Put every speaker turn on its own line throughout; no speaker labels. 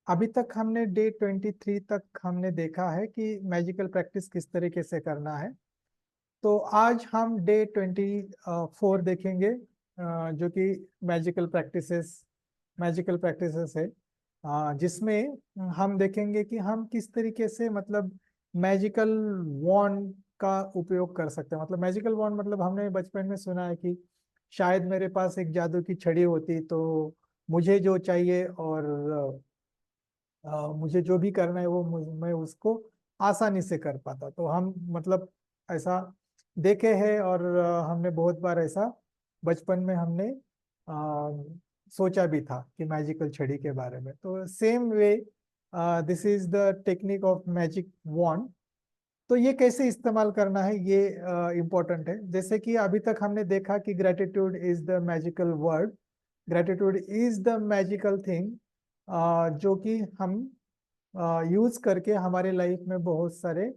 अभी तक हमने डे 23 तक हमने देखा है कि मैजिकल प्रैक्टिस किस तरीके से करना है। तो आज हम डे 24 देखेंगे, जो कि मैजिकल प्रैक्टिसेस है, जिसमें हम देखेंगे कि हम किस तरीके से मतलब मैजिकल वॉन्ड का उपयोग कर सकते हैं। मतलब मैजिकल वॉन्ड मतलब हमने बचपन में सुना है कि शायद मेरे पास एक जादू की छड़ी होती तो मुझे जो चाहिए और मुझे जो भी करना है वो मैं उसको आसानी से कर पाता। तो हम मतलब ऐसा देखे हैं और हमने बहुत बार ऐसा बचपन में हमने सोचा भी था कि मैजिकल छड़ी के बारे में। तो same way this is the technique of magic wand. तो ये कैसे इस्तेमाल करना है ये इम्पोर्टेंट है। जैसे कि अभी तक हमने देखा कि gratitude is the magical word, gratitude is the magical thing, जो कि हम यूज करके हमारे लाइफ में बहुत सारे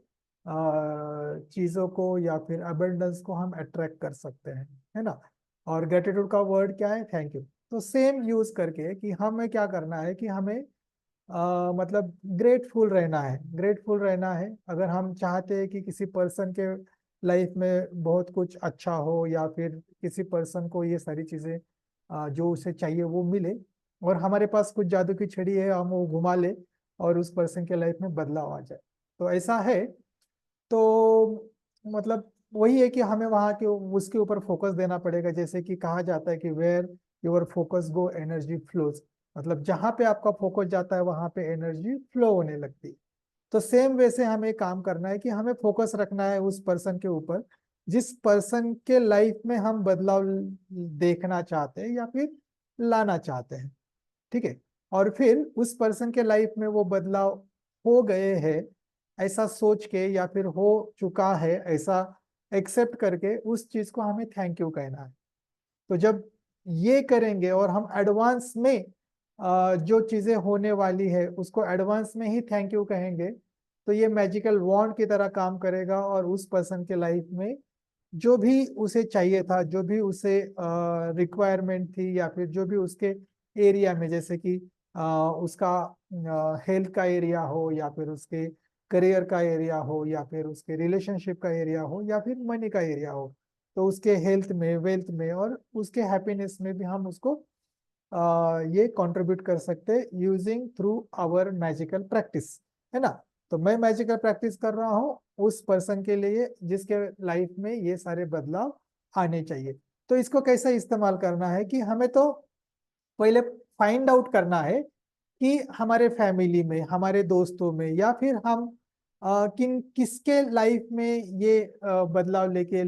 चीजों को या फिर अबंडेंस को हम अट्रैक्ट कर सकते हैं, है ना। और ग्रेटिट्यूड का वर्ड क्या है? Thank you. तो सेम यूज करके कि हमें क्या करना है कि हमें मतलब ग्रेटफुल रहना है, ग्रेटफुल रहना है। अगर हम चाहते हैं कि किसी पर्सन के लाइफ में बहुत कुछ अच्छा हो या फिर किसी पर्सन को ये सारी चीजें जो उसे चाहिए वो मिले, और हमारे पास कुछ जादू की छड़ी है, हम वो घुमा ले और उस पर्सन के लाइफ में बदलाव आ जाए, तो ऐसा है। तो मतलब वही है कि हमें वहाँ के उसके ऊपर फोकस देना पड़ेगा। जैसे कि कहा जाता है कि where your focus go energy flows, मतलब जहाँ पे आपका फोकस जाता है वहां पे एनर्जी फ्लो होने लगती है। तो सेम वैसे हमें काम करना है कि हमें फोकस रखना है उस पर्सन के ऊपर जिस पर्सन के लाइफ में हम बदलाव देखना चाहते हैं या फिर लाना चाहते हैं, ठीक है। और फिर उस पर्सन के लाइफ में वो बदलाव हो गए हैं ऐसा सोच के या फिर हो चुका है ऐसा एक्सेप्ट करके उस चीज को हमें थैंक यू कहना है। तो जब ये करेंगे और हम एडवांस में जो चीजें होने वाली है उसको एडवांस में ही थैंक यू कहेंगे, तो ये मैजिकल वॉन्ड की तरह काम करेगा और उस पर्सन के लाइफ में जो भी उसे चाहिए था, जो भी उसे रिक्वायरमेंट थी या फिर जो भी उसके एरिया में, जैसे कि उसका हेल्थ का एरिया हो या फिर उसके करियर का एरिया हो या फिर उसके रिलेशनशिप का एरिया हो या फिर मनी का एरिया हो, तो उसके हेल्थ में, वेल्थ में और उसके हैप्पीनेस में भी हम उसको ये कंट्रीब्यूट कर सकते हैं using through our magical practice, है ना। तो मैं मैजिकल प्रैक्टिस कर रहा हूँ उस पर्सन के लिए जिसके लाइफ में ये सारे बदलाव आने चाहिए। तो इसको कैसे इस्तेमाल करना है कि हमें तो पहले फाइंड आउट करना है कि हमारे फैमिली में, हमारे दोस्तों में या फिर हम किसके लाइफ में ये बदलाव लेके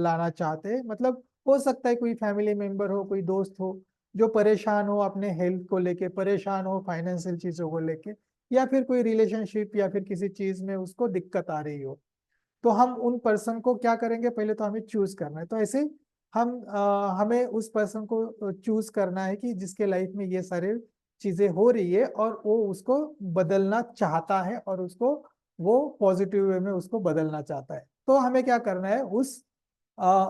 लाना चाहते हैं। मतलब हो सकता है कोई फैमिली मेंबर हो, कोई दोस्त हो जो परेशान हो, अपने हेल्थ को लेके परेशान हो, फाइनेंशियल चीजों को लेके, या फिर कोई रिलेशनशिप या फिर किसी चीज में उसको दिक्कत आ रही हो। तो हम उन पर्सन को क्या करेंगे, पहले तो हमें चूज करना है। तो ऐसे हमें उस पर्सन को चूज करना है कि जिसके लाइफ में ये सारे चीजें हो रही है और वो उसको बदलना चाहता है और उसको वो पॉजिटिव वे में उसको बदलना चाहता है। तो हमें क्या करना है,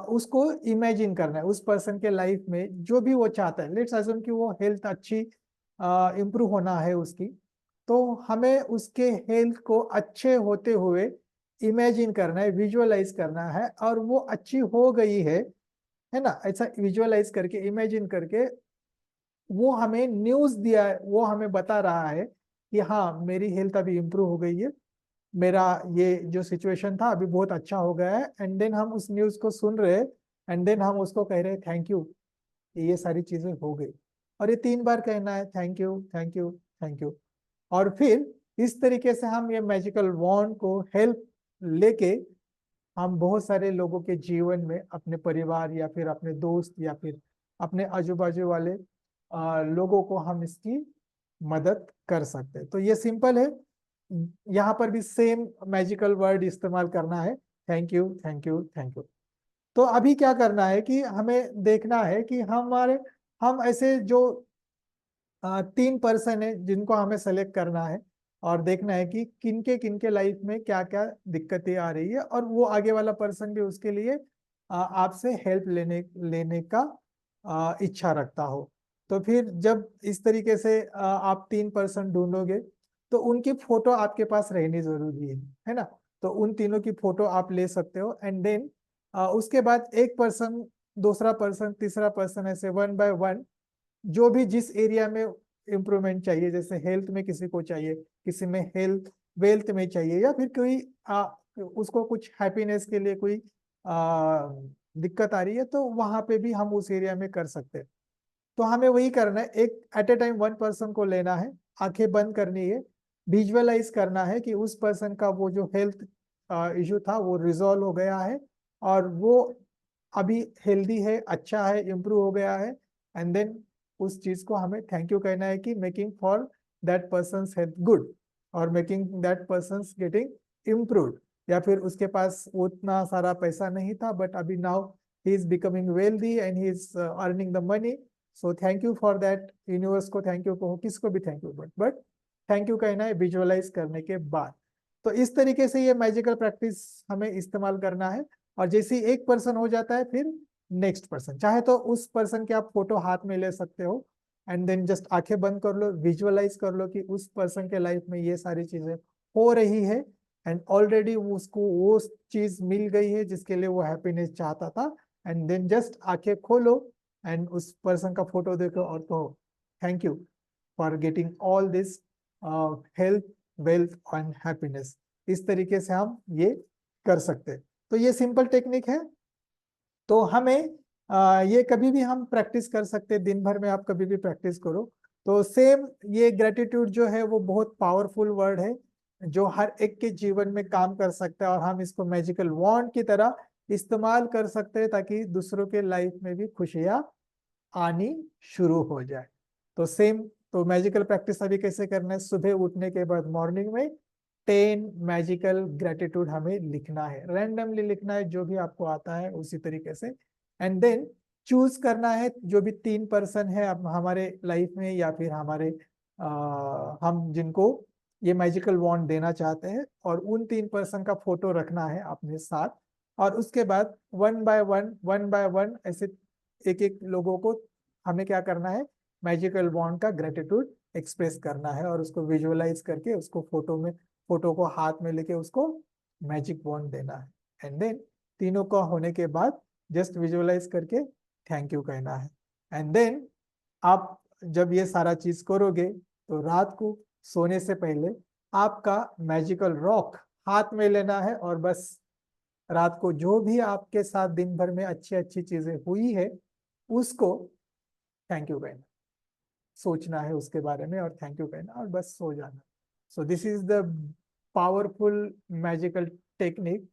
उसको इमेजिन करना है उस पर्सन के लाइफ में जो भी वो चाहता है। लेट्स अज्यूम कि वो हेल्थ अच्छी इम्प्रूव होना है उसकी, तो हमें उसके हेल्थ को अच्छे होते हुए इमेजिन करना है, विजुअलाइज करना है, और वो अच्छी हो गई है ना। ऐसा विजुअलाइज करके, इमेजिन करके वो हमें न्यूज दिया है, वो हमें बता रहा है कि हाँ मेरी हेल्थ अभी इम्प्रूव हो गई है, मेरा ये जो सिचुएशन था अभी बहुत अच्छा हो गया है। एंड देन हम उस न्यूज को सुन रहे हैं एंड देन हम उसको कह रहे हैं थैंक यू, ये सारी चीजें हो गई। और ये 3 बार कहना है, thank you, thank you, thank you. और फिर इस तरीके से हम ये मैजिकल वॉन्ड को हेल्प लेके हम बहुत सारे लोगों के जीवन में, अपने परिवार या फिर अपने दोस्त या फिर अपने आजू बाजू वाले लोगों को हम इसकी मदद कर सकते हैं। तो ये सिंपल है। यहाँ पर भी सेम मैजिकल वर्ड इस्तेमाल करना है, thank you, thank you, thank you. तो अभी क्या करना है कि हमें देखना है कि हम ऐसे जो 3 पर्सन है जिनको हमें सेलेक्ट करना है और देखना है कि किनके किनके लाइफ में क्या क्या दिक्कतें आ रही है, और वो आगे वाला पर्सन भी उसके लिए आपसे हेल्प लेने लेने का इच्छा रखता हो। तो फिर जब इस तरीके से आप 3% ढूंढोगे तो उनकी फोटो आपके पास रहनी जरूरी है ना। तो उन तीनों की फोटो आप ले सकते हो एंड देन उसके बाद एक पर्सन, दूसरा पर्सन, तीसरा पर्सन, ऐसे 1 by 1 जो भी जिस एरिया में इम्प्रूवमेंट चाहिए, जैसे हेल्थ में किसी को चाहिए, किसी में हेल्थ वेल्थ में चाहिए, या फिर कोई उसको कुछ हैप्पीनेस के लिए कोई दिक्कत आ रही है, तो वहां पे भी हम उस एरिया में कर सकते हैं। तो हमें वही करना है, एक एट ए टाइम 1 पर्सन को लेना है, आंखें बंद करनी है, विजुअलाइज करना है कि उस पर्सन का वो जो हेल्थ इशू था वो रिजॉल्व हो गया है और वो अभी हेल्दी है, अच्छा है, इम्प्रूव हो गया है। एंड देन उस चीज को हमें थैंक यू कहना है कि making for that person health good और making that person getting improved. या फिर उसके पास उतना सारा पैसा नहीं था बट अभी now he is becoming wealthy and he is earning the money, so thank you for that. Universe को थैंक यू कहो, किसको भी thank you, but thank you कहना है विजुअलाइज करने के बाद। तो इस तरीके से ये मैजिकल प्रैक्टिस हमें इस्तेमाल करना है। और जैसे ही एक पर्सन हो जाता है फिर नेक्स्ट पर्सन, चाहे तो उस पर्सन के आप फोटो हाथ में ले सकते हो एंड देन जस्ट आंखें बंद कर लो, विजुअलाइज कर लो कि उस पर्सन के लाइफ में ये सारी चीजें हो रही है एंड ऑलरेडी उसको वो चीज मिल गई है जिसके लिए वो हैप्पीनेस चाहता था। एंड देन जस्ट आंखें खोलो एंड उस पर्सन का फोटो देखो और कहो thank you for getting all this health wealth and happiness. इस तरीके से हम ये कर सकते हैं। तो ये सिंपल टेक्निक है। तो हमें ये कभी भी हम प्रैक्टिस कर सकते हैं, दिन भर में आप कभी भी प्रैक्टिस करो। तो सेम ये ग्रेटिट्यूड जो है वो बहुत पावरफुल वर्ड है जो हर एक के जीवन में काम कर सकता है और हम इसको मैजिकल वॉन्ड की तरह इस्तेमाल कर सकते हैं ताकि दूसरों के लाइफ में भी खुशियां आनी शुरू हो जाए। तो सेम, तो मैजिकल प्रैक्टिस अभी कैसे करना है, सुबह उठने के बाद मॉर्निंग में 10 मैजिकल ग्रेटिट्यूड हमें लिखना है, रैंडमली लिखना है जो भी आपको आता है उसी तरीके से। एंड देन चूज करना है जो भी 3 पर्सन है अब हमारे लाइफ में या फिर हमारे हम जिनको ये मैजिकल वॉन्ड देना चाहते हैं, और उन 3 पर्सन का फोटो रखना है अपने साथ। और उसके बाद 1 by 1 ऐसे एक एक लोगों को हमें क्या करना है, मैजिकल बॉन्ड का ग्रेटिट्यूड एक्सप्रेस करना है और उसको विजुअलाइज करके उसको फोटो को हाथ में लेके उसको मैजिक बॉन्ड देना है। एंड देन तीनों का होने के बाद जस्ट विजुअलाइज करके थैंक यू कहना है। एंड देन आप जब ये सारा चीज करोगे तो रात को सोने से पहले आपका मैजिकल रॉक हाथ में लेना है और बस रात को जो भी आपके साथ दिन भर में अच्छी अच्छी चीजें हुई है उसको थैंक यू कहना, सोचना है उसके बारे में और थैंक यू कहना और बस सो जाना। So this is the powerful magical technique,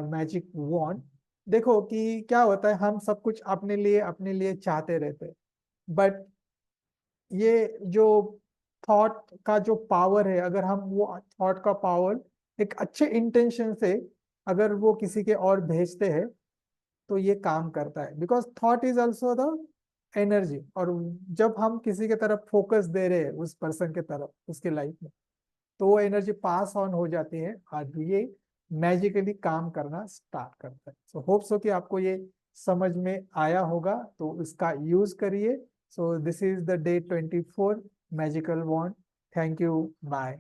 magic wand. देखो कि क्या होता है, हम सब कुछ अपने लिए चाहते रहते हैं बट ये जो थॉट का जो पावर है, अगर हम वो थॉट का पावर एक अच्छे इंटेंशन से अगर वो किसी के और भेजते हैं तो ये काम करता है, because thought is also the energy. और जब हम किसी के तरफ फोकस दे रहे हैं उस पर्सन के तरफ उसके लाइफ में, तो वो एनर्जी पास ऑन हो जाती है और ये मैजिकली काम करना स्टार्ट करता है। सो होप सो कि आपको ये समझ में आया होगा, तो इसका यूज करिए। So this is the day 24 magical wand. Thank you, bye.